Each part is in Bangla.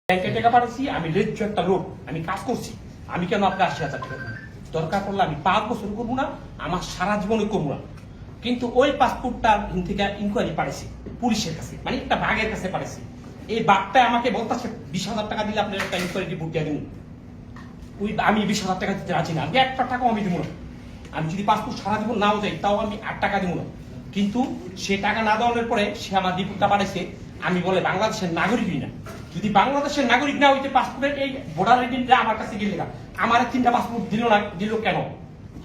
ব্যাংকে টাকা পাঠাচ্ছি, আমি রেজ্জু একটা লোক, আমি কাজ করছি, আমি কেন আপনার ৮০,০০০ টাকা দেবো? দরকার পড়লে আমি ৫ বছর করবো না, আমার সারা জীবনে করবো না। কিন্তু ওই পাসপোর্টটা থেকে ইনকোয়ারি পাঠাইছি পুলিশের কাছে, মানে একটা বাঘের কাছে পাঠাইছি। এই বাঘটা আমাকে বলতেছে ২০,০০০ টাকা দিলে আপনার একটা ইনকোয়ারি রিপোর্ট দিয়ে দিন। ওই আমি ২০,০০০ টাকা দিতে রাজি না, আমি একটা টাকাও আমি দিব না। আমি যদি পাসপোর্ট সারা জীবন নাও যাই তাও আমি ৮ টাকা দিব না। কিন্তু সে টাকা না দেওয়ার পরে সে আমার রিপোর্টটা পাঠাইছে, আমি বলে বাংলাদেশের নাগরিকই না। যদি বাংলাদেশের নাগরিক না হইতে পাসপোর্টের এই ভোটার আইডিটা আমার কাছে গেলে না, আমার ৩টা পাসপোর্ট দিল না, দিল কেন?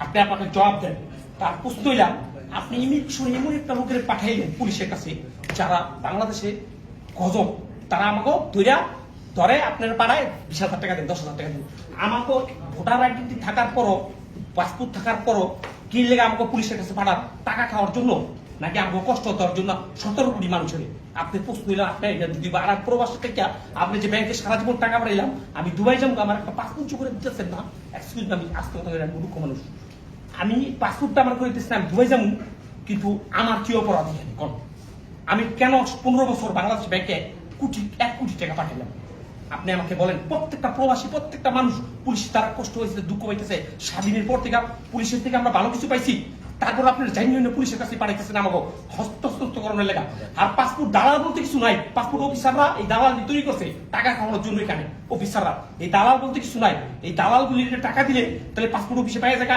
আপনি আপনাকে জবাব দেন। তার প্রশ্ন হইলাম, আপনি ইমিগ্রেশন এমন একটা লোকের পাঠাইলেন পুলিশের কাছে যারা বাংলাদেশে গজব, তারা আমাকে ধরে আপনার পাড়ায় ২০,০০০ টাকা দেন, ১০,০০০ টাকা দেন। আমাকে ভোটার আইডেন্টি থাকার পরও, পাসপোর্ট থাকার পরও কি লেগে আমাকে পুলিশের কাছে পাঠান? টাকা খাওয়ার জন্য নাকি আমাকে কষ্ট দেওয়ার জন্য? ১৭ কোটি মানুষের আপনি প্রশ্ন হইলাম, আপনি এটা দিবা। আর প্রবাসী থেকে আপনি যে ব্যাংকে সারা জীবন টাকা পাঠাইলাম, আমি দুবাই যাবো, আমার একটা পাসপোর্ট করে দিতেছেন না? এক্সকিউজ আমি আজকে কথা বলি, মূর্খ মানুষ। আমি পাসপোর্টটা আমার করে দিচ্ছি, আমি দুবাই যাবো, কিন্তু আমার কি অপরাধ? আমি কেন ১৫ বছর বাংলাদেশ ব্যাংকে ১ কোটি টাকা পাঠালাম? আপনি আমাকে বলেন। প্রত্যেকটা প্রবাসী, প্রত্যেকটা মানুষ পুলিশ তারা কষ্ট হয়েছে, দুঃখ পাইতেছে। স্বাধীনের পর থেকে পুলিশের থেকে আমরা ভালো কিছু পাইছি, তারপর আপনার জাইনিয়ন পুলিশের কাছে পাঠাইতেছেন আমাকে হস্তস্থকরণের লেখা। আর পাসপোর্ট দালাল বলতে কিছু নাই। পাসপোর্ট অফিসাররা এই দালাল তৈরি করছে টাকা খাওয়ানোর জন্য। এখানে অফিসাররা এই দালাল বলতে কিছু নাই। এই দালালগুলির টাকা দিলে তাহলে পাসপোর্ট অফিসে পাই জায়গা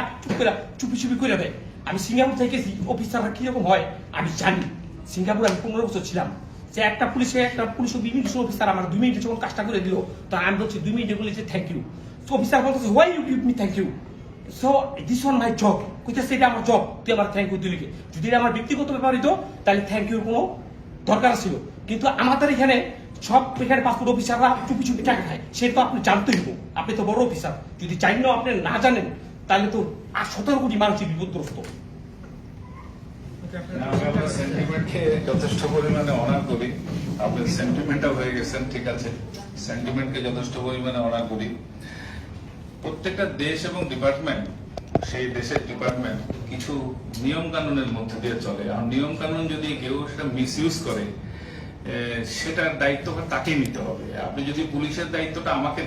চুপি চুপি করে দেয়। আমি সিঙ্গাপুর থেকে গেছি, অফিসাররা কিরকম হয় আমি জানি। সিঙ্গাপুরে আমি ১৫ বছর ছিলাম। যে একটা পুলিশ ইমিগ্রেশন অফিসার আমার ২ মিনিটে যখন কাজটা করে দিল, তো আমি বলছি ২ মিনিটে বলেছি থ্যাংক ইউ। সো অফিসার বলতেছে why you give me thank you? So this one my job. কইতেছে এটা আমার জব, তুই আমার থ্যাংক ইউ দিলি। যদি এটা আমার ব্যক্তিগত ব্যাপার হইতো তাহলে থ্যাংক ইউর কোনো দরকার ছিল। কিন্তু আমাদের এখানে সব এখানে পাসপোর্ট অফিসাররা চুপি চুপি টাকা খায়, সে তো আপনি জানতেই হইব। আপনি তো বড় অফিসার, যদি চাইলেও আপনি না জানেন তাহলে তো আর ১৭ কোটি মানুষের বিপদগ্রস্ত। আমি আপনার সেন্টিমেন্টকে যথেষ্ট পরিমাণে অনার করি। আপনি সেন্টিমেন্টাল হয়ে গেছেন, ঠিক আছে, সেন্টিমেন্টকে যথেষ্ট পরিমাণে অনার করি। প্রত্যেকটা দেশ এবং ডিপার্টমেন্ট, সেই দেশের ডিপার্টমেন্ট কিছু নিয়ম কানুনের মধ্যে দিয়ে চলে। আর নিয়ম কানুন যদি কেউ সেটা মিসইউজ করে, সেটার দায়িত্ব তাকেই নিতে হবে। আপনি যদি পুলিশের দায়িত্বটা আমাকে